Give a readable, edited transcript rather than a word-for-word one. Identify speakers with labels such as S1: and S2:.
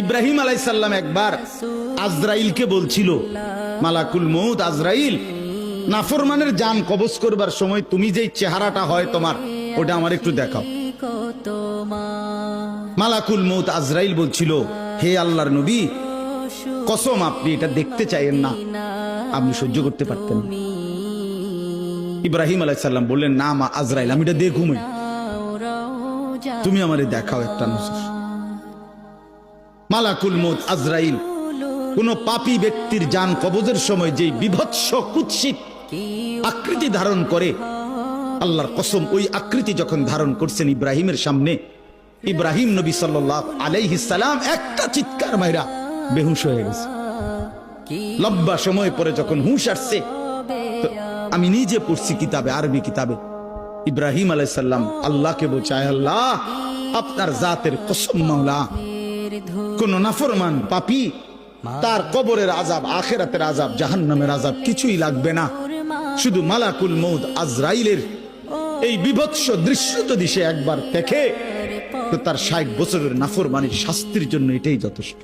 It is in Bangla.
S1: ইব্রাহিম আলাইহিস সালাম একবার আজরাইলকে বলছিল, মালাকুল মউত আজরাইল, নাফরমানের জান কবজ করবার সময় তুমি যেই চেহারাটা হয় তোমার, ওটা আমার একটু দেখাও। মালাকুল মউত আজরাইল বলছিল, হে আল্লাহর নবী, কসম আপনি এটা দেখতে চাইেন না, আপনি সহ্য করতে পারতেন। ইব্রাহিম আলাইহিস সালাম বললেন, না মা আজরাইল, আমি এটা দেখুমই, তুমি আমারে দেখাও একটা নজর। মালাকুল মউত আজরাইল কোন পাপী ব্যক্তির জান কবজের সময় যেই বিভৎস কুৎসিত আকৃতি ধারণ করে, আল্লাহর কসম ওই আকৃতি যখন ধারণ করছেন ইব্রাহিমের সামনে, ইব্রাহিম নবী সাল্লাল্লাহু আলাইহিস সালাম একটা চিৎকার মাইরা বেহুশ হয়ে গেছে। লম্বা সময় পরে যখন হুঁশ আসছে, আমি নিজে পড়ছি কিতাবে, আরবি কিতাবে, ইব্রাহিম আলাইহিস সালাম আল্লাহকে বলছে, আল্লাহ আপনার জাতের কসম মাওলা, কোন নাফরমান পাপী তার কবরের আযাব, আখিরাতের আযাব, জাহান্নামের আযাব কিছুই লাগবে না, শুধু মালাকুল মউত আজরাইলের এই বিভৎস দৃশ্য যদি সে একবার দেখে, তো তার 60 বছরের নাফরমানির শাস্তির জন্য এটাই যথেষ্ট।